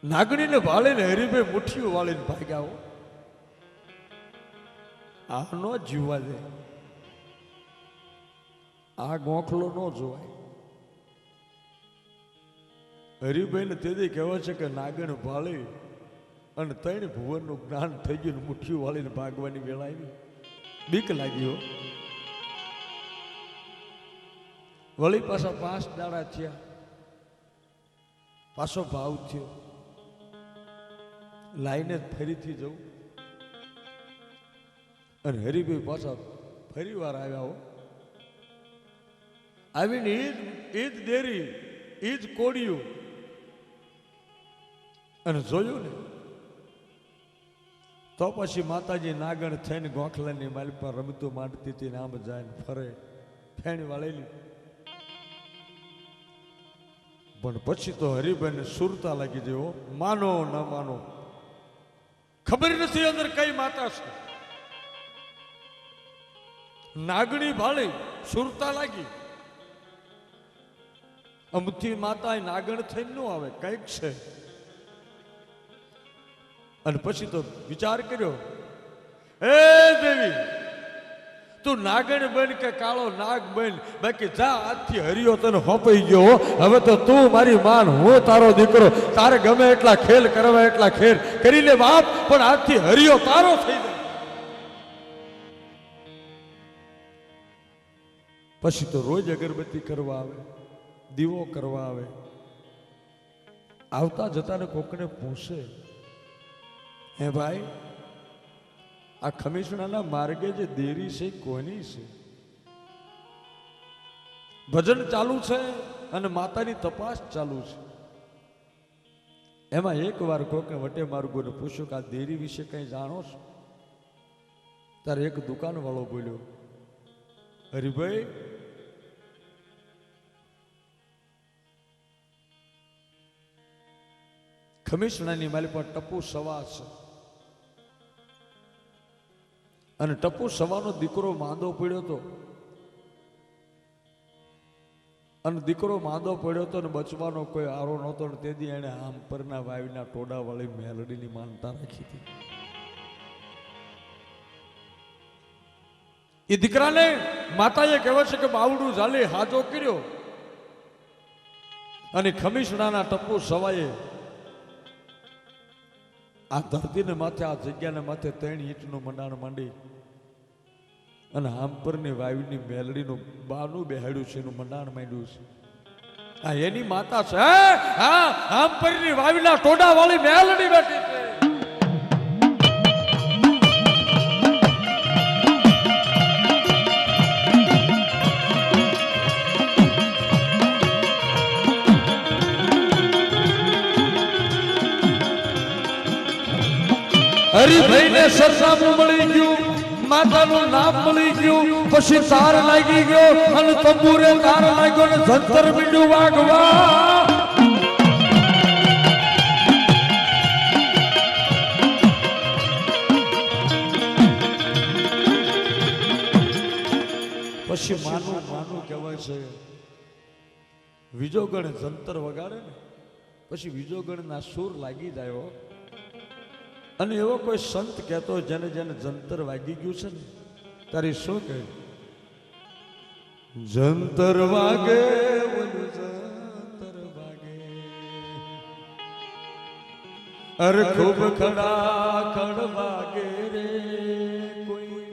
નાગણીને વાળીને હરીભાઈ મુઠ્ઠીઓ વાળીને ભાગ્યા. આ ન જીવવા દે, આ ગોખલો ન જોવાય. હરિભાઈને તેથી કહેવાય છે કે નાગણ ભાળી અને ત્રણ ભુવનનું જ્ઞાન થઈ ગયું, મુઠ્ઠીઓ વાળીને ભાગવાની વેળા આવી. બીક લાગ્યો. વળી પાછા 5 દાડા થયા, પાછો ભાવ થયો, લાઈને ફરીથી જવું. અને હરિભાઈ પાછા ફરી વાર આવ્યા હો. આવીને ઈદ દેરી ઈદ કોડિયું અને જોયું ને તો પછી માતાજી નાગણ થઈને ગોખલાની માલી પર રમતો માંડતી હતી. આમ જાય ને ફરે, ફેણી વાળેલી. પણ પછી તો હરિભાઈને સુરતા લાગી ગઈ. માનો ન માનો ખબર નથી અંદર કઈ માતા છે. નાગણી ભાળી સુરતા લાગી. અમથી માતા નાગણ થઈને ન આવે, કઈક છે. અને પછી તો વિચાર કર્યો, એ દેવી તું નાગણ બન કે કાળો નાગ બન, બાકી જા આજથી હરિયો તને હોપાઈ ગયો. હવે તો તું મારી માન, હું તારો દીકરો, તારે ગમે એટલા ખેલ કરવા એટલા ખેલ કરી લે બાપ, પણ આજથી હરિયો તારો થઈ જાય. પછી તો રોજ અગરબત્તી કરવા આવે, દીવો કરવા આવે. આવતા જતાને કોકને પૂછે, હે ભાઈ આ ખમીસણાના માર્ગે જે દેરી છે કોની છે? ભજન ચાલુ છે અને માતાની તપાસ ચાલુ છે. એમાં એક વાર કોકને વટે માર્ગોને પૂછ્યું કે આ દેરી વિશે કઈ જાણો છો? ત્યારે એક દુકાન વાળો બોલ્યો, હરિભાઈ ખમીસણાની માલી પર ટપુ સવા છે, અને ટપુ સવાનો દીકરો માંદો પડ્યો હતો. અને દીકરો માંદો પડ્યો હતો ને બચવાનો કોઈ આરો નહોતો. ને તેથી એને આમ પરના વાવીના ટોડા વાળી મેલડીની માનતા રાખી હતી. એ દીકરાને માતાએ કહેવાય છે કે બાવડું ઝાલી હાજો કર્યો. અને ખમીસણાના ટપુ સવાએ આ ધરતીને માથે, આ જગ્યાને માથે 3 ઈંટનું મંડાણ માંડી અને આમપરની વાવીની મેલડીનું બાનું બેહાડ્યું છે, એનું મંડાણ માંડ્યું છે. આ એની માતા છે. હા, આમપરની વાવીના ટોડા વાળી મેલડી બેઠી છે. હરિભાઈને સરનામું મળી ગયું, માતાનું નામ મળી ગયું. પછી તાર લાગી ગયો અને તંબુરે તાર લાગ્યો ને જંતર મીંડું વાગવા. પછી માનું કહેવાય છે. વિજોગણ જંતર વગાડે ને પછી વિજોગણના સૂર લાગી જાય. અને એવો કોઈ સંત કહેતો જેને જેને જંતર વાગી ગયું છે ને, તારી શું કહે? જંતર વાગે, જંતર વાગે, અરે ખૂબ ખડા ખડ વાગે રે કોઈ,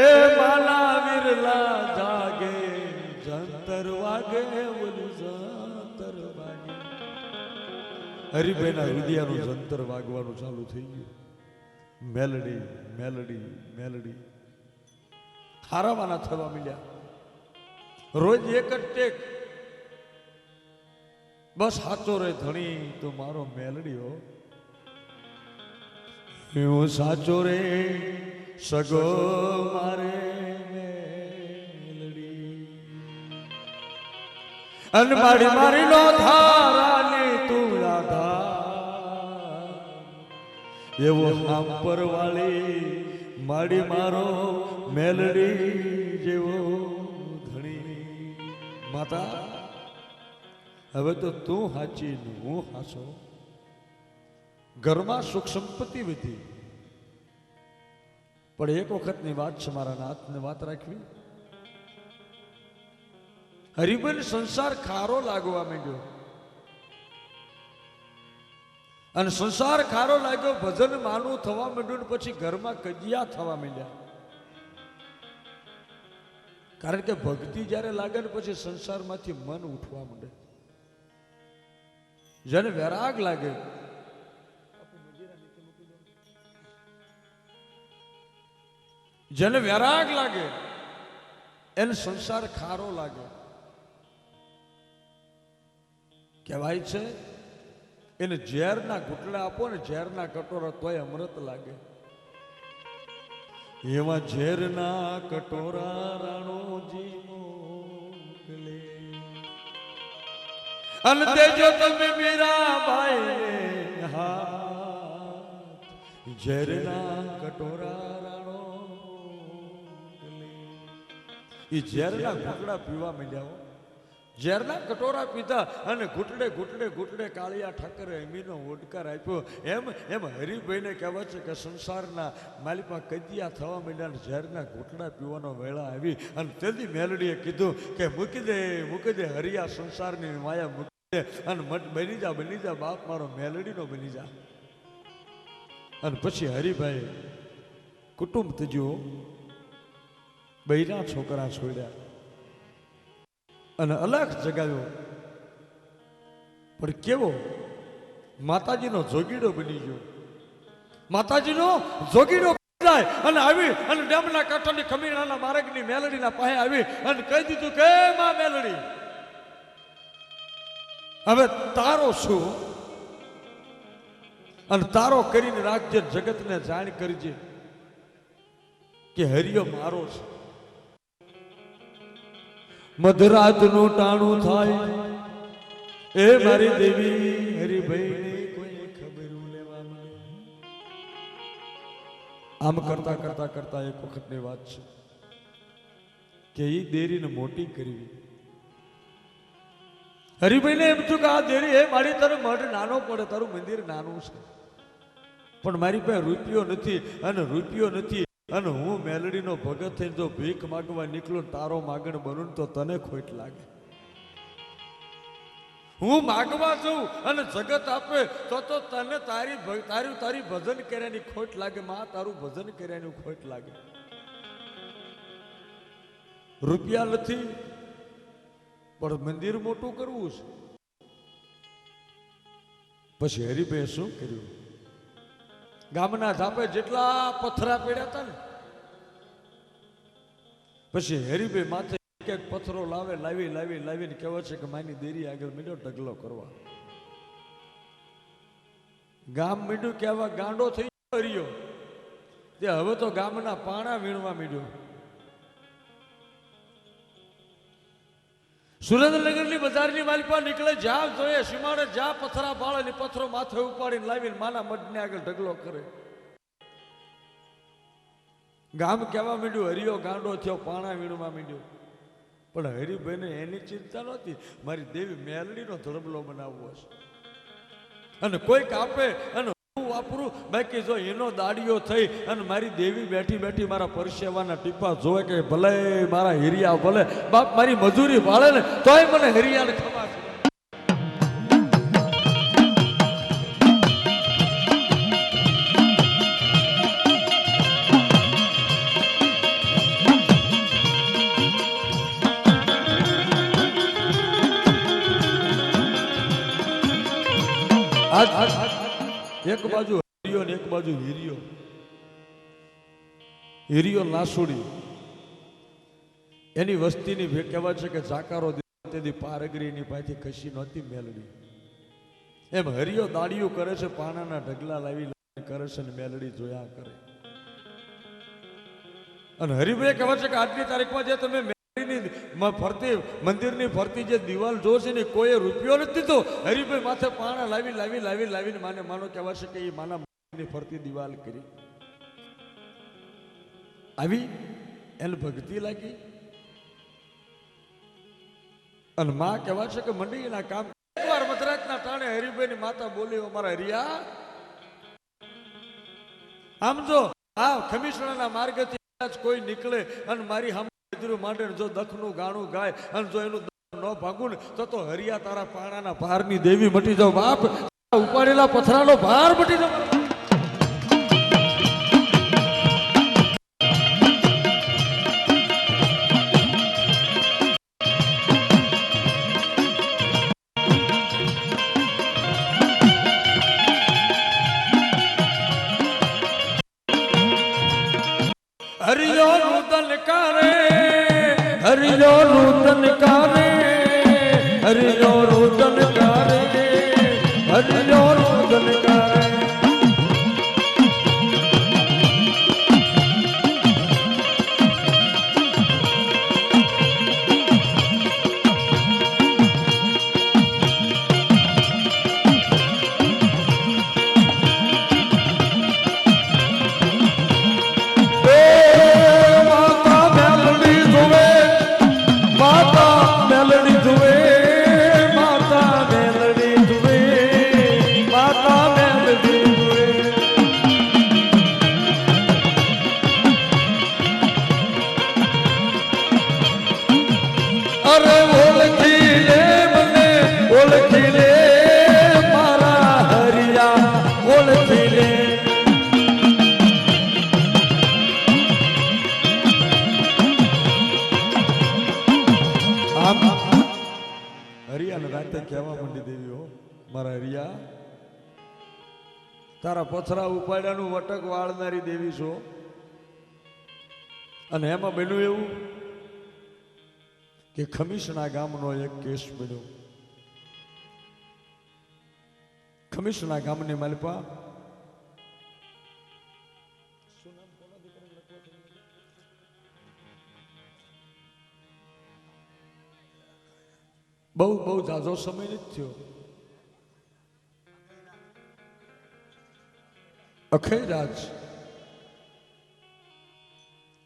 એ માલા વિરલા જાગે. જંતર વાગે, જંતર વાગે. હરિભાઈના હૃદયનું જંતર વાગવાનું ચાલુ થઈ ગયું. મેલડી મેલડી મેલડી હારાવાના થવા મળ્યા. રોજ એક જ ટેક, બસ સાચો રે ધણી તો મારો મેલડી હો. હું સાચો રે સગો મારે મેલડી, અન મારી મારી નો ધારાની તું એવો હાંપર વાળી માડી મારો મેલડી જેવો ધણી. માતા હવે તો તું હાચી હું હાસો. ઘરમાં સુખ સંપત્તિ વધી. પણ એક વખતની વાત છે, મારા નાથને વાત રાખવી. હરિબેન સંસાર ખારો લાગવા માંડ્યો, અને સંસાર ખારો લાગ્યો, ભજન માનું થવા માંડ્યું, ને પછી ઘરમાં કજિયા થવા માંડ્યા. કારણ કે ભક્તિ જ્યારે લાગે ને પછી સંસારમાંથી મન ઉઠવા માંડે. જેને વૈરાગ લાગે, જેને વૈરાગ લાગે એને સંસાર ખારો લાગે. કહેવાય છે એને ઝેરના ઘૂંટડા આપો ને ઝેરના કટોરા તોય અમૃત લાગે. એવા ઝેરના કટોરા રાણોજી મોકલે, અને દેજો તમે મીરાબાઈ હાથ. ઝેરના કટોરા રાણો એ ઝેરના ઘૂંટડા પીવા માંડ્યા. ઝેરના કટોરા પીધા અને ઘૂંટડે ઘૂંટડે ઘૂંટડે કાળિયા ઠાકરે અમીનો ઓડકાર આપ્યો. એમ હરિભાઈને કહેવાય છે કે સંસારના માલિકમાં કદિયા થવા માંડ્યા, ઝેરના ઘૂંટડા પીવાનો વેળા આવી. અને તેથી મેલડીએ કીધું કે મૂકી દે હરિયા સંસારની માયા મૂકી દે, અને બની જા બાપ મારો મેલડીનો બની જા. અને પછી હરિભાઈ કુટુંબ ત્યજ્યું, બૈરા છોકરા છોડ્યા અને અલગ જગાવ્યો. પણ કેવો માતાજીનો જોગીડો બની ગયો. માતાજીનો જોગીડો જાય અને આવી અને ડેમના કાંઠાની ખમીરાના માર્ગની મેલડીના પાસે આવી અને કહી દીધું કે માં મેલડી, હવે તારો શું અને તારો કરીને રાખજે, જગતને જાણ કરજે કે હરિયો મારો છે. મધરાતનું ટાણું થાય એ મારી દેવી હરિભાઈને કોઈ ખબર લેવા મળે. આમ કરતા કરતા કરતા એક વખતની વાત છે કે એ દેરીને મોટી કરવી. હરિભાઈને એમ થયું કે આ દેરી એ મારી તારો મઢ નાનો પડે, તારું મંદિર નાનું છે, પણ મારી પાસે રૂપિયો નથી, અને રૂપિયો નથી અને હું મેલડીનો ભગત થઈને જો ભીખ માગવા નીકળું, તારો માગણ બનું તો તને ખોટ લાગે. હું માગવા જઉં અને જગત આપે તો તને તારી ભજન કર્યાની ખોટ લાગે. માં તારું ભજન કર્યાની ખોટ લાગે. રૂપિયા નથી પણ મંદિર મોટું કરવું છે. પછી હરિભાઈ શું કર્યું? ગામના ધાપે જેટલા પથરા પડ્યા હતા ને, પછી હરિભાઈ માથે એક પથરો લાવીને કહેવાય છે કે માની દેરી આગળ મીડ્યો ઢગલો કરવા. ગામ મીડ્યું કેવા ગાંડો થઈ રહ્યો તે હવે તો ગામના પાણા વીણવા મીડ્યો. સુરેન્દ્રનગરની બજારની માલિપા નીકળે, જ્યાં જોઈએ સીમાડે જ્યાં પથરા બાળે ને પથરો માથે ઉપાડીને લાવીને માના મઢને આગળ ઢગલો કરે. ગામ કહેવા માંડ્યું હરિયો ગાંડો થયો, પાણા વીણવા માંડ્યો. પણ હરિભાઈને એની ચિંતા નહોતી, મારી દેવી મેલડીનો ધર્મલો બનાવવો છે અને કોઈક આપે અને હું વાપરું. બાકી જો એનો દાડીઓ થઈ અને મારી દેવી બેઠી બેઠી મારા પરસેવાના ટીપા જોવે કે ભલે મારા હિરિયા ભલે બાપ મારી મજૂરી ભાળે ને તોય મને હિરિયાને ખબર છે. એક બાજુ હરિયો ને એક બાજુ હિરિયો. હિરિયો નાસુડી એની વસ્તીની કહેવાય છે કે જાકારો તેથી પારગરીની પાસેથી ખસી નહોતી મેલડી. એમ હરિયો દાડિયું કરે છે, પાણાના ઢગલા લાવી કરે છે ને મેલડી જોયા કરે. અને હરિભાઈ કહેવાય છે કે આજની તારીખમાં જે તમે ફરતી મંદિરની ફરતી જે દિવાલ જો છે ને કોઈ રૂપિયો નથી દીધો. હરિભાઈ માથે પાણા લાવીને માનો કહેવાય છે કે એ માના મંદિરની ફરતી દિવાલ કરી. આવી એને ભક્તિ લાગી અને માં કહેવાય છે કે મંડળીના કામ. એકવાર મધરાતના ટાણે હરિભાઈની માતા બોલી, અમારા હરિયા આમ જો આ ખમીસણાના માર્ગથી કદાચ કોઈ નીકળે અને મારી સામે માંડે જો દખનું ગાણું ગાય અને જો એનું ન ભાગું ને તો હરિયા તારા પાણાના ભારની દેવી મટી જાવ બાપ, ઉપાડેલા પથરાનો ભાર મટી જાવ. હરિયો રુદન કારે, હરિયો રુદન કારે, હરિયો રુદન કારે, હરિયો રુદન કારે. તારા પથરા ઉપાડ્યાનું વટક વાળનારી દેવી છો. અને એમાં બન્યું એવું કે ખમીસણા ગામનો એક કેસ બન્યો. ખમીસણા ગામની માલપા બહુ ઝાઝો સમય નથી થયો. અખૈરાજ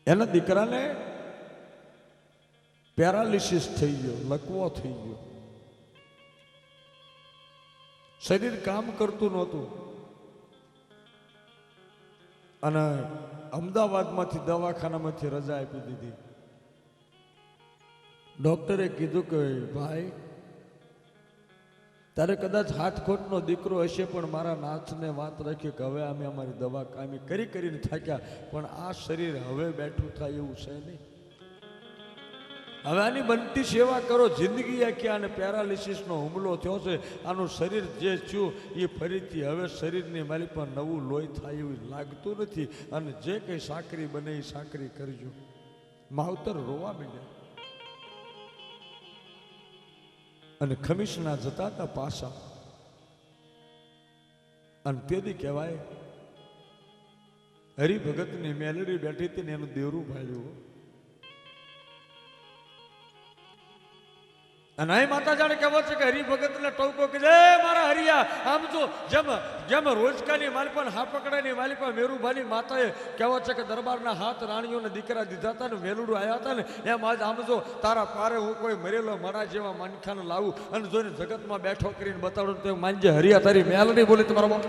એના દીકરાને પેરાલિસિસ થઈ ગયો, લકવો થઈ ગયો, શરીર કામ કરતું નહોતું. અને અમદાવાદમાંથી દવાખાનામાંથી રજા આપી દીધી. ડોક્ટરે કીધું કે ભાઈ તારે કદાચ હાથખોટનો દીકરો હશે, પણ મારા નાથને વાત રાખી કે હવે અમે અમારી દવા કામી કરીને થાક્યા, પણ આ શરીર હવે બેઠું થાય એવું છે નહીં. હવે આની બનતી સેવા કરો. જિંદગી આખી આને પેરાલિસિસનો હુમલો થયો છે. આનું શરીર જે થયું એ ફરીથી હવે શરીરની માલી પર નવું લોહી થાય એવું લાગતું નથી. અને જે કંઈ સાકરી બને એ સાકરી કરજો. માવતર રોવા માંડ્યા. અને ખમીસણા જતા હતા પાછા. અને તેથી કહેવાય હરિભગતની મેલડી બેઠી હતી ને એનું દેવરું ભાળ્યું. અને અહીં માતા જાણે કહેવો છે કે હરિભગતને ટોકો કે જય મારા હરિયા. આમ જો જેમ રોજકાની માલિપા હાપકડાની માલિપા મેરુભાની માતાએ કહેવો છે કે દરબારના હાથ રાણીઓને દીકરા દીધા હતા ને વેલુડું આવ્યા હતા ને એમ આજ આમ જો તારા પારે હું કોઈ મરેલો મરા જેવા માનખાને લાવું અને જોઈને જગતમાં બેઠો કરીને બતાડું તો માનજે હરિયા તારી મેલડી બોલી તમારો બાપ.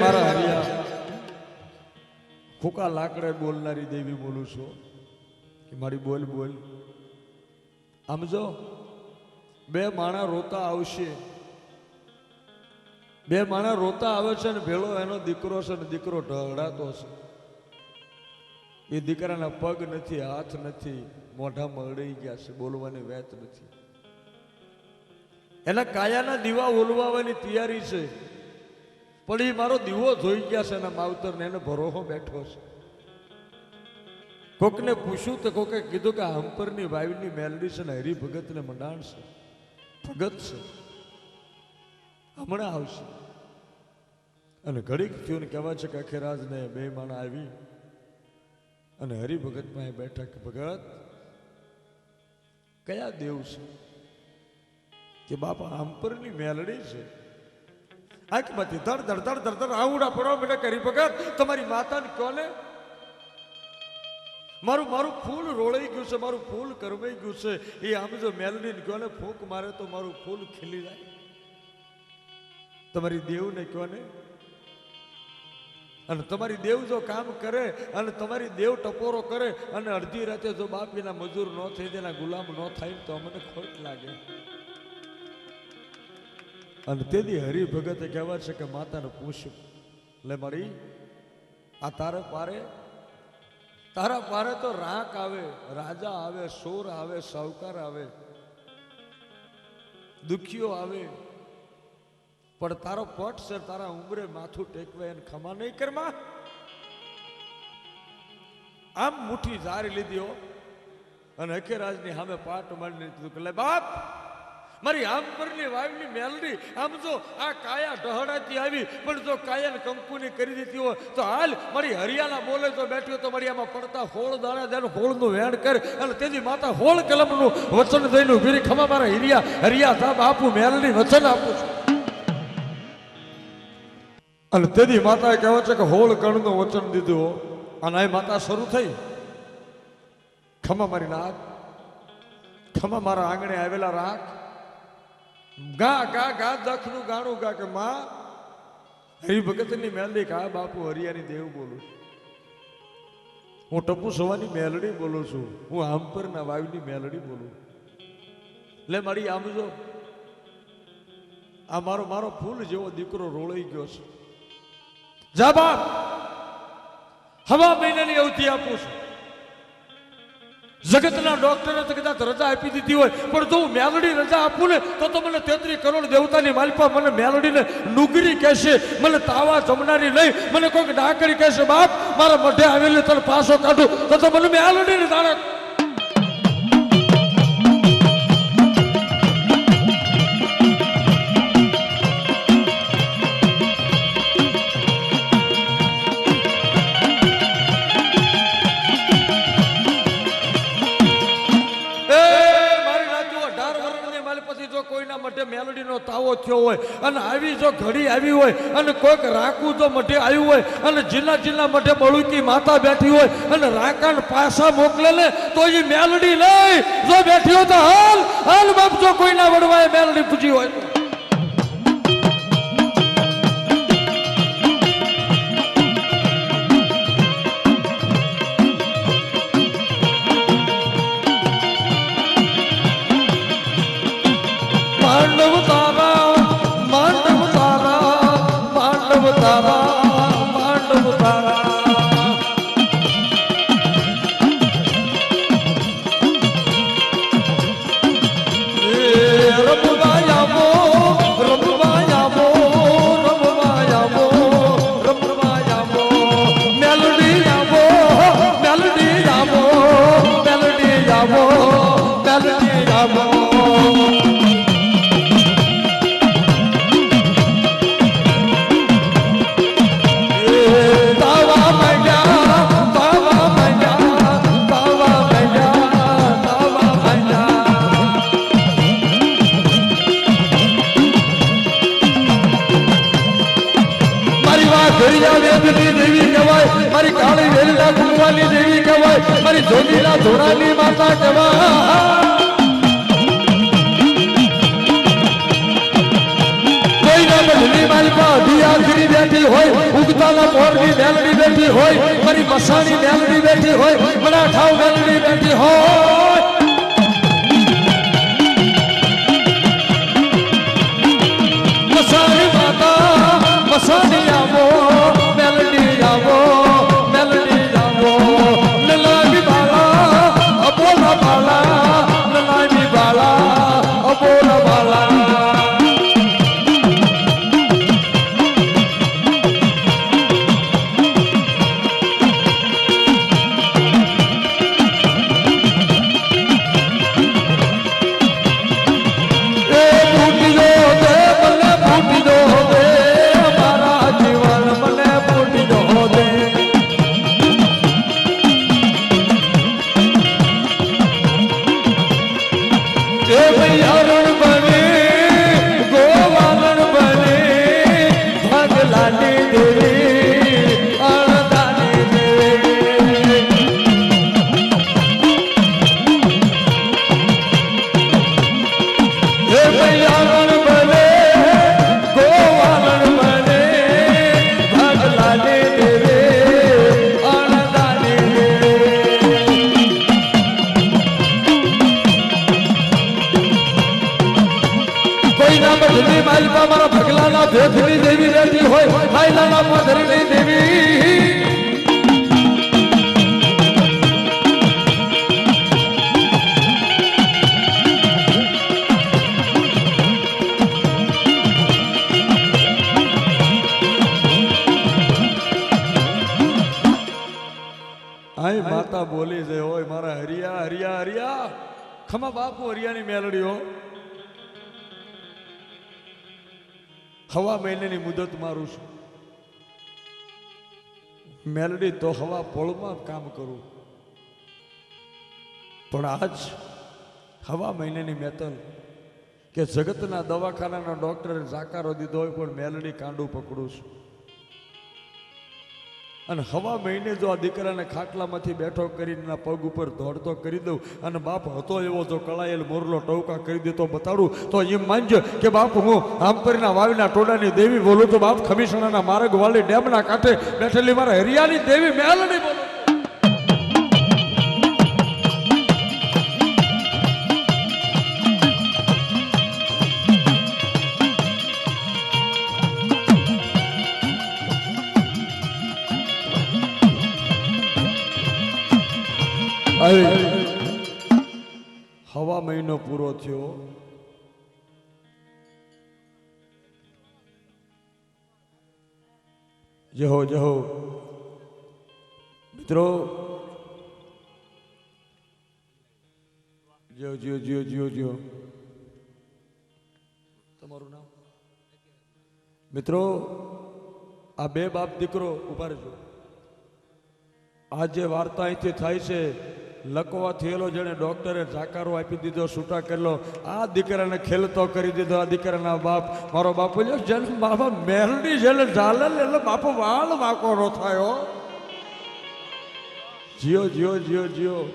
મારા હરિયા ફૂકા લાકડે બોલનારી દેવી બોલું છું કે મારી બોલ બોલ. આમ જો બે માણા રોતા આવશે, બે માણા રોતા આવે છે ને ભેળો એનો દીકરો છે ને દીકરો ઢળાતો છે. એ દીકરાના પગ નથી, હાથ નથી, મોઢા મરડી ગયા છે, બોલવાની વેત નથી. એના કાયાના દીવા ઓલવાવાની તૈયારી છે, પણ એ મારો દીવો જોઈ ગયા છે એના માવતરને, એને ભરોહો બેઠો છે. કોકને પૂછ્યું તો કોકે કીધું કે હંપરની વાયુની મેલડી છે ને હરિભગતને મંડાણ છે, ભગત છે, હમણાં આવશે. અને ઘડીક થયું ને કહેવાય છે કે અખેરાજને બે માણા આવી અને હરિભગત માં બેઠા કે ભગત કયા દેવ છે કે બાપા આંપરની મેલડી છે. આંખમાંથી ધડ ધડ ધડ ધડ ધડ આવડા પડવા બેટા કરી ભગત તમારી માતાને કોને મારું મારું ફૂલ રોળાઈ ગયું છે, મારું ફૂલ કરવાઈ ગયું છે. એ આમ જો મેલડીને કોને ફૂંક મારે તો મારું ફૂલ ખીલી જાય. તમારી દેવને કોને અને તમારી દેવ જો કામ કરે અને તમારી દેવ ટપોરો કરે અને અડધી રાતે જો બાપીના મજૂર ન થઈ જાય, ગુલામ ન થાય તો અમને ખોટ લાગે. અને તેથી હરિભગતે કહેવાય છે કે માતાને પૂછ્યું, લે મારી આ તારા પારે તો રાખ આવે, રાજા આવે, સોર આવે, સાવકાર આવે, દુખીઓ આવે, પણ તારો પટ છે તારા ઉંમરે માથું ટેકવે એને ખમા નહીં કરમાં. આમ મુઠ્ઠી જારી લીધી હો અને અખેરાજની સામે પાટ માંડી લીધું કે લે બાપ મારી આમ પરની વાવની મેલડી આમ જો આ કાયા ઢહડાતી આવી પણ જો કાયાને કંકુની કરી દીધી હોય તો હાલ મારી હરિયાણા બોલે તો બેઠી તો મારી આમાં પડતા હોળ દાણા દે હોળનું વેણ કર અને તેથી માતા હોળ કલમનું વચન દઈને ઉભી ખમા મારા હરિયા સાહેબ આપું મેલડી વચન આપું છું. અને તેથી માતાએ કહેવાય છે કે હોળ ગણનું વચન દીધું અને આ માતા શરૂ થઈ ખમા મારી નાક, ખમા મારા આંગણે આવેલા રાખ, ગા ગા ગા દખનું ગાણું ગા કે માં હરિભગતની મેલડી કા બાપુ હરિયાની દેવ બોલું, હું ટપુ સવાની મેલડી બોલું છું, હું આંપરના વાયુની મેલડી બોલું. લે મારી આમ જો આ મારો ફૂલ જેવો દીકરો રોળાઈ ગયો છે. જા બાપ હવા મહિનાની અવધિ આપું છું. જગતના ડોક્ટરે તો કદાચ રજા આપી દીધી હોય પણ જો હું મેલડી રજા આપું ને તો મને 33 કરોડ દેવતાની માલિપા મને મેલડીને નુગરી કહેશે, મને તાવા જમનારી નહીં, મને કોઈક ડાકરી કહેશે. બાપ મારા મઢે આવેલી તને પાછો કાઢું તો મને મેલડીને જાણે. મેલડીનો તાવો થયો હોય અને આવી જો ઘડી આવી હોય અને કોઈક રાખું જો મઢે આવ્યું હોય અને જિલ્લા મઢે બળુકી માતા બેઠી હોય અને રાકાન પાછા મોકલે ને તો એ મેલડી નહીં જો બેઠી હોય તો હાલ બાપ જો કોઈના વડવાએ મેલડી પૂછી હોય તો. દેવી કહેવાય, મારી કાળી વેલના કુંવાલી દેવી કહેવાય, મારી જોગીના ધોળાની માતા કહેવાય. કોઈના મઢની માલિકા અધિયાત્રી બેઠી હોય, ઉગતાના પોરની મેલડી બેઠી હોય, મારી મસાણી મેલડી બેઠી હોય, મરાઠાવ મેલડી બેઠી હોય. મસાણી માતા મસાણી આવો મેલડી આવો મેલડી આવો લલામી બાલા અબોલા બાલા લલામી બાલા અબોલા બાલા. મૈયારણ બને ગોવારણ બને ભાગલાને દેવે અણદાને કોઈ ના બદલી માલપા મારા ભગલાના ભેખની દેવી રહેતી હોય માયલાના પધરની દેવી આય માતા બોલી છે હોય મારા હરિયા હરિયા હરિયા ખમા બાપુ હરિયાની મેલડીઓ હવા મહિનાની મુદત મારું છું મેલડી તો હવા પોળમાં કામ કરું પણ આજ હવા મહિનાની મેતલ કે જગતના દવાખાનાના ડોક્ટરે જાકારો દીધો હોય પણ મેલડી કાંડું પકડું છું અને હવા મહિને જો આ દીકરાને ખાટલામાંથી બેઠો કરીને પગ ઉપર દોડતો કરી દઉં અને બાપ હતો એવો જો કળાયેલ મોરલો ટોકા કરી દેતો બતાડું તો એમ માનજો કે બાપ હું આમપરીના વાવીના ટોડાની દેવી બોલું તો બાપ ખમીસણાના માર્ગ વાળી ડેમના કાંઠે બેઠેલી મારા હરિયાની દેવી મેલડી બોલું હવા મહિનો પૂરો થયો જહો જહો મિત્રો જીઓ જીઓ જીઓ જીઓ જીઓ તમારું નામ મિત્રો આ બે બાપ દીકરો ઉભા રહેજો આ જે વાર્તા અહીંથી થાય છે લકવા થયેલો જેને ડોક્ટરે જાકારો આપી દીધો છૂટા કરેલો આ દીકરાને ખેલતો કરી દીધો આ દીકરાના બાપ મારો બાપુ જેને બાપા મેલડી જેને ઝાલે એટલે બાપુ વાળ વાકો નો થયો જીઓ જીઓ જીઓ જીઓ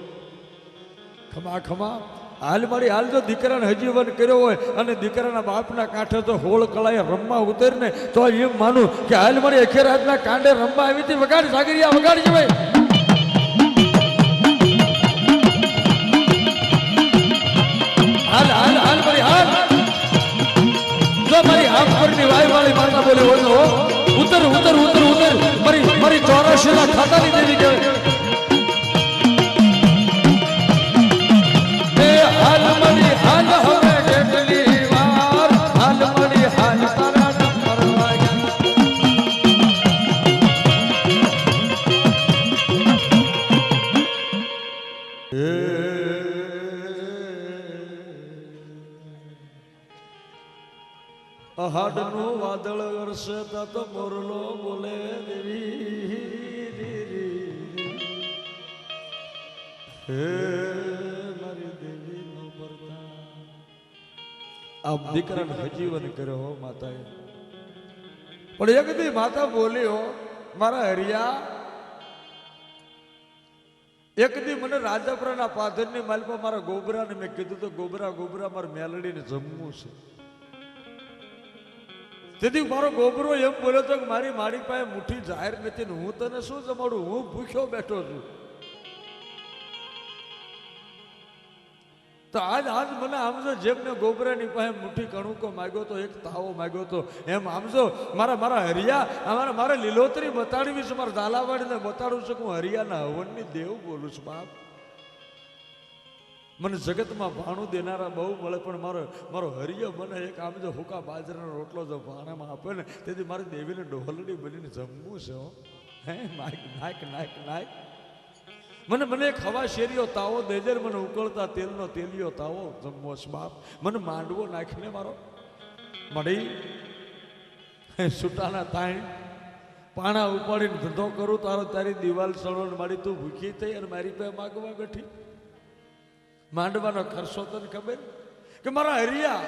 ખમા ખમા હાલ મારી હાલ જો દીકરાને હજીવન કર્યો હોય અને દીકરાના બાપના કાંઠે તો હોળ કળાએ રમવા ઉતરીને તો એમ માનું કે હાલ મારી અખેર રાતના કાંડે રમવા આવી હતી વગાડ સાગરિયા વગાડ જવાય હાલ હાલ હાલ મારી હાલ જો મારી હાથ પરની વાય વાળી માતા બોલે હોય ઉતર ઉતર ઉતર ઉતર મારી મારી 84 ના ખાતાની દેવી કહેવાય હાલ મળી હાલ હવે કેટલી વાર હાલ મળી હાલ તારા નંબર વાગ્યા હાડનું વાદળ વરસે તો મોરલો બોલે દેવી હે મારી દેવી આપ દીકરાને હજીવન કર્યો હો માતાએ પણ એક દી માતા બોલી હો મારા હરિયા એક દી મને રાજાપુરાના પાદરની માલપા મારા ગોબરાને મેં કીધું તો ગોબરા ગોબરા મારા મેલડીને જમવું છે તેથી મારો ગોબરો એમ બોલ્યો તો કે મારી પાસે મુઠ્ઠી જાહેર નથી ને હું તને શું જમાડું હું ભૂખ્યો બેઠો છું તો આજ મને આમજો જેમને ગોબરાની પાસે મુઠ્ઠી કણુકો માગ્યો તો એક તાવો માગ્યો તો એમ આમજો મારા હરિયા મારા લીલોતરી બતાડવી છે મારા ઝાલાવાડીને બતાડું છું હું હરિયાના હવનની દેવ બોલું છું બાપ મને જગતમાં ભાણું દેનારા બહુ મળે પણ મારો હરિયો મને એક આમજો હુકા બાજરાનો રોટલો જો ભાણામાં આપે ને તેથી મારી દેવીને ઢોલડી બનીને જમવું છે હે નાક નાક નાક નાક મને એક હવા શેરીઓ તાવો દેજે મને ઉકળતા તેલનો તેલિયો તાવો જમવો છે બાપ મને માંડવો નાખીને મારો મળી છૂટાના તાણ પાણા ઉપાડીને ધંધો કરું તારો તારી દિવાલ સળો મારી તું ભૂખી થઈ અને મારી પાસે માગવા બેઠી માંડવાનો ખર્ચો તને ખબર કે મારા હરિયા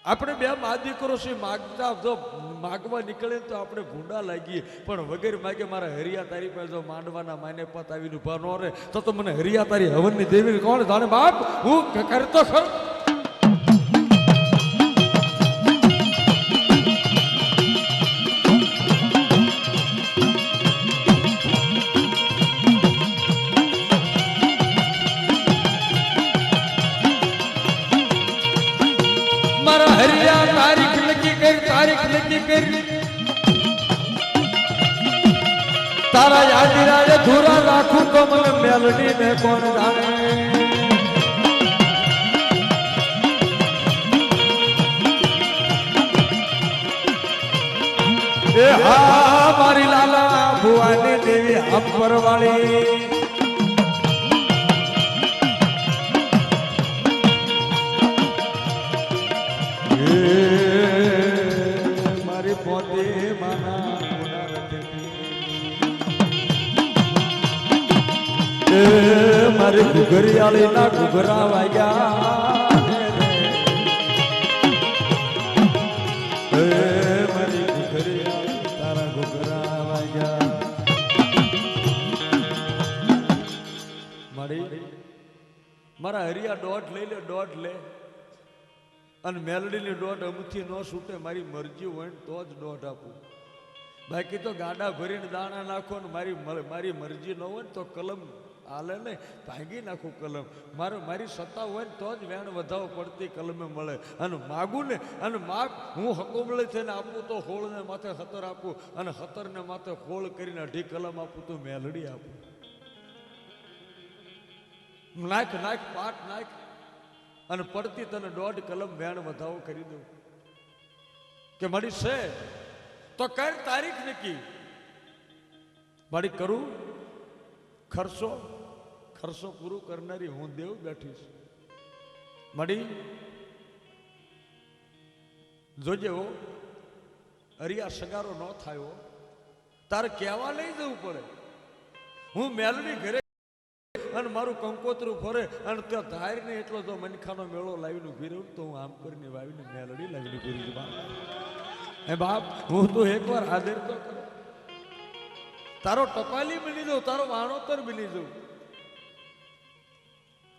આપણે બે મા દીકરો છે માગતા જો માગવા નીકળે તો આપણે ભૂંડા લાગીએ પણ વગેરે માગે મારા હરિયા તારી પાસે જો માંડવાના માને પત આવીને ઉભા ન રહે તો મને હરિયા તારી હવનની દેવી કોણ જાણે બાપ હું કરતો ખરો હરિયા તારીખ નક્કી કરી, તારીખ નક્કી કરી. તારા યાદીરાએ ધૂરા રાખું તો મને મેલડી ને કોણ જાણે. એ હા મારી લાલા ભુવાની દેવી અંબર વાળી. મારી પોતે માના મારી ઘુઘરિયાળી ના ઘુઘરા વાગ્યા. મારી ઘુઘરિયાળી તારા ઘુઘરા વાગ્યા. મારા હરિયા દોઢ લઈ લે, દોઢ લે. અને મેલડીની દોઢ અમથી ન છૂટે. મારી મરજી હોય ને તો જ દોઢ આપું. બાકી તો ગાડા ભરીને દાણા નાખો ને મારી મરજી ન હોય ને તો કલમ હાલે ને ભાંગી નાખું કલમ. મારી સત્તા હોય ને તો જ વેણ વધાવો પડતી કલમે મળે. અને માગું ને અને હું હકોમળી થઈને આપું તો હોળને માથે હતર આપું, અને હતરને માથે હોળ કરીને અઢી કલમ આપું તો મેલડી આપું. નાખ નાખ પાટ નાખ અને પડતી તને દોઢ કલમ વેણ વધાવો કરી દઉં. કે મારી છે તો કર તારીખ નક્કી. મારી કરું ખર્ચો પૂરું કરનારી હું દેવ બેઠી છું. મળી જોજે હો હરિયા સગારો ન થાય. તારે કહેવા લઈ જવું પડે. હું મેલડી ઘરે અને મારું કંકોતરું ફરે અને ત્યાં ધારીને એટલો જો મનખાનો મેળો લાવીને ઉભી રહ્યું તો હું આમ કરીને વાવીને મેલડી લાવીને ઉભી રહી. બાપ એ બાપ હું તો એકવાર હાજર તો કરું. તારો ટપાલી બની દઉં, તારો વાણોતર બની દઉં.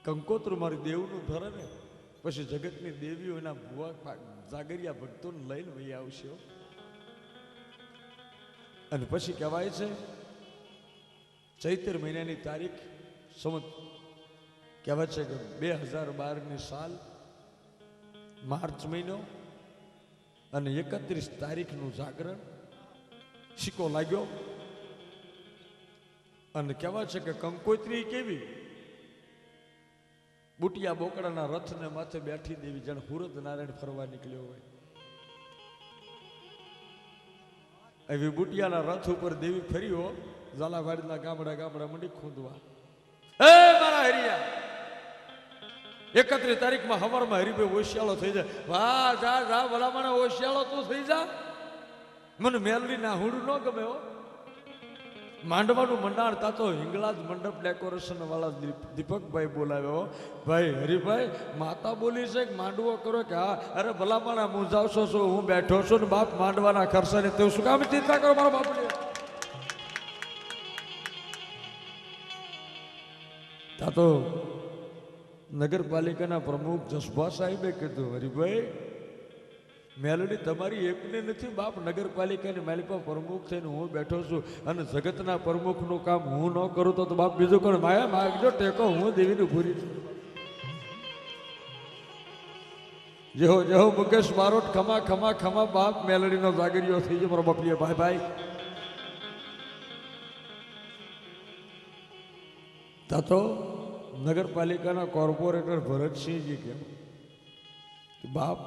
કંકોતરું મારી દેવનું ફરે ને પછી જગતની દેવીઓ એના ભુવા જાગરિયા ભક્તોને લઈને વહી આવશે. અને પછી કહેવાય છે ચૈત્ર મહિનાની તારીખ સમજ કહેવાય છે કે 2012ની સાલ માર્ચ મહિનો અને 31 તારીખનું જાગરણ સિક્કો લાગ્યો. અને કહેવાય છે કે કંકોત્રી કેવી બુટિયા બોકડાના રથને માથે બેઠી દેવી જાણે હુરત નારાયણ ફરવા નીકળ્યો હોય એવી બુટિયાના રથ ઉપર દેવી ફર્યો. ઝાલાવાડીના ગામડા મંડી ખૂંદવા. એ મારા હરિયા 31 તારીખમાં હવારમાં હરિભાઈ ઓશિયાળો થઈ જાય. વાહ જા જા ભલામણા ઓશિયાળો તું થઈ જા. મને મેલડી ના હુડું ન ગમે હો. માંડવાનું મંડાણ તાતો હિંગળાજ મંડપ ડેકોરેશન વાળા દીપકભાઈ બોલાવ્યો. ભાઈ હરિભાઈ માતા બોલી છે કે માંડવો કરો કે હા. અરે ભલામણા મૂંઝાવશો છો, હું બેઠો છું ને બાપ માંડવાના ખર્ચાને તેવું શું કામ ચિંતા કરો મારા બાપને. તાતો નગરપાલિકાના પ્રમુખ જસભા સાહેબે કીધું હરિભાઈ મેલડી તમારી એકને નથી બાપ. નગરપાલિકાની માલિકા પ્રમુખ થઈને હું બેઠો છું અને જગતના પ્રમુખનું કામ હું ન કરું તો બાપ બીજું કોણ માયા માગજો ટેકો. હું દેવીની ભૂરી છું. જેહો જેહો મુકેશ બારોટ ખમા ખમા ખમા બાપ મેલડીનો જાગરિયો થઈ ગયો મારો બાપલીએ. ભાઈ ભાઈ તાતો નગરપાલિકાના કોર્પોરેટર ભરતસિંહજી કેમ બાપ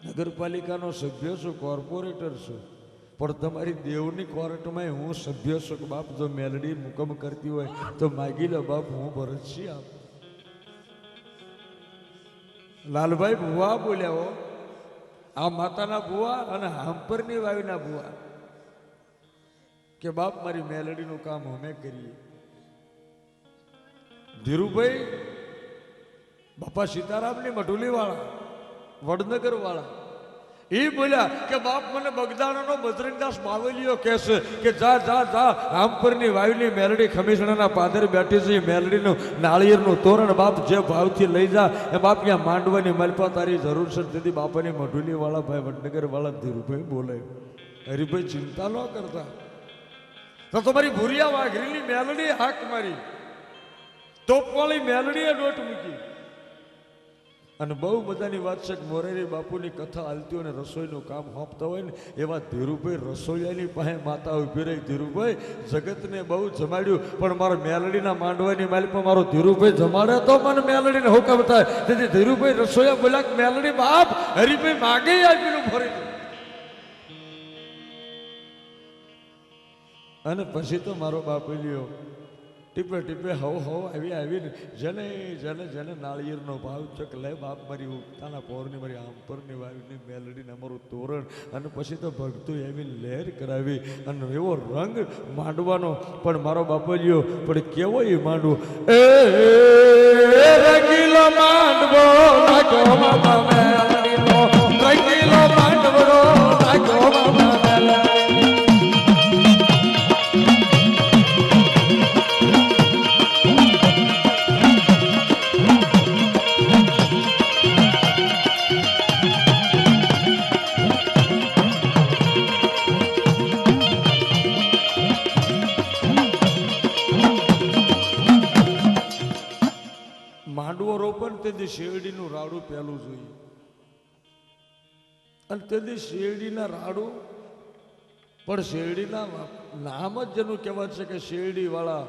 નગરપાલિકાનો સભ્ય છું, કોર્પોરેટર છું, પણ તમારી દેવની કોર્ટમાં હું સભ્ય છું કે બાપ જો મેલડી મુકમ કરતી હોય તો માગી લો બાપ. હું ભરતસિંહ આપ લાલભાઈ ભુવા બોલ્યા હો. આ માતાના ભુવા અને હાંપરની વાવીના ભુવા કે બાપ મારી મેલડીનું કામ અમે કરીએ. ધીરુભાઈ બાપા સીતારામની મઢુલી વાળા વડનગર વાળા એ બોલ્યા કે બાપ મને બગદાણાનો બજરંગદાસ બાવલીઓ કહેશે કે જા જા જા હાંપરની વાયુની મેલડી ખમીસણાના પાદર બેઠી છે. મેલડીનું નાળિયેરનું તોરણ બાપ જે ભાવથી લઈ જા એ બાપ ત્યાં માંડવાની મલપા તારી જરૂર છે. તેથી બાપાની મઢુલી વાળા ભાઈ વડનગર વાળા ધીરુભાઈ બોલે. હરિભાઈ ચિંતા ન કરતા તો તમારી ભૂરિયા વાઘરીની મેલડી હાક મારી તોપવાળી મેલડીએ દોટ મૂકી અને બહુ બધાની વાત છે કે મોરારી બાપુની કથા હાલતી હોય ને રસોઈનું કામ હોપતા હોય ને એવા ધીરુભાઈ રસોઈયાની પાસે માતા ઉભી રહી. ધીરુભાઈ જગતને બહુ જમાડ્યું પણ મારા મેલડીના માંડવાની માલિકમાં મારો ધીરુભાઈ જમાડે તો મને મેલડીને હુકમ થાય. તેથી ધીરુભાઈ રસોઈયા બોલ્યા કે મેલડી બાપ હરિભાઈ માગે આપેલું ફરી. અને પછી તો મારો બાપ લ્યો ટીપે ટીપે હવ આવીને જેને જેને જેને નાળિયેરનો ભાવ ચક લે બાપ મારી ઉગતાના પોરની મારી આમપરની વાવીની મેલડીને અમારું તોરણ. અને પછી તો ભક્તો એવી લહેર કરાવી અને એવો રંગ માંડવાનો. પણ મારો બાપો લ્યો પણ કેવો એ માંડવો એ રંગીલો માંડવો નાખ્યો માતા મેલડીનો રંગીલો માંડવો નાખ્યો માતા મેલડી. માંડવો રોપણ તેથી શેરડીનું રાડું પહેલું જોઈએ. અને તેથી શેરડીના રાડું પણ શેરડીના નામ જ જેનું કહેવાય છે કે શેરડી વાળા.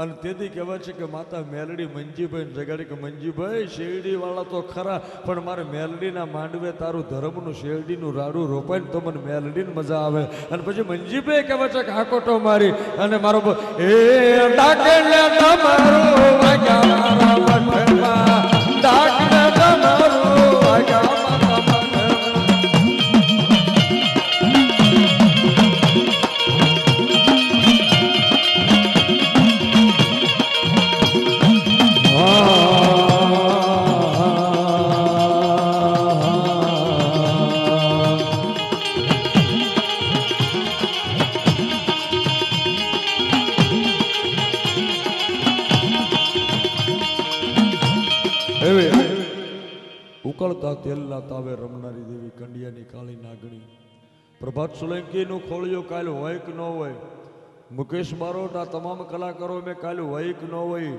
અને તેથી કહેવાય છે કે માતા મેલડી મંજીભાઈ જગાડી કે મંજીભાઈ શેરડી વાળા તો ખરા પણ મારે મેલડીના માંડવે તારું ધર્મનું શેરડીનું રાડું રોપાય ને તો મને મેલડીને મજા આવે. અને પછી મંજીભાઈ કહેવાય છે કે હાકોટો મારી અને મારો એ ડાકલે તમારું વાગ્યા મારા મઠમાં ડાકલે તમારું વાગ્યા મારા ઉકળતા તેલના તાવે રમનારી દેવી કંડિયાની કાળી નાગણી. પ્રભાત સોલંકીનું ખોળિયો કાલ હોય કે ન હોય. મુકેશ બારોટ આ તમામ કલાકારો મેં કાલ હોય કે ન હોય.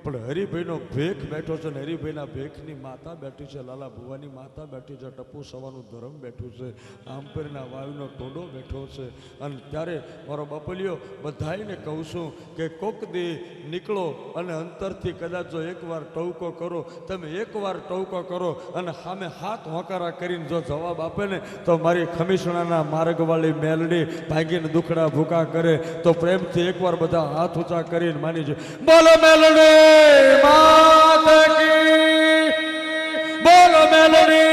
પણ હરિભાઈનો ભેખ બેઠો છે ને હરિભાઈના ભેખની માતા બેઠી છે. લાલા ભુવાની માતા બેઠી છે. ટપુ સવાનું ધરમ બેઠું છે. આંપરના વાયુનો ટોડો બેઠો છે. અને ત્યારે મારો બાપલિયો બધાને કહું છું કે કોક દી નીકળો અને અંતરથી કદાચ જો એકવાર ટવકો કરો તમે એકવાર ટવકો કરો અને સામે હાથ હોકારા કરીને જો જવાબ આપે ને તો મારી ખમીસણાના માર્ગવાળી મેલડી ભાગીને દુખડા ભૂકા કરે તો પ્રેમથી એકવાર બધા હાથ ઊંચા કરીને માની છે બોલો મેલડી માતા કી બોલો મેલડી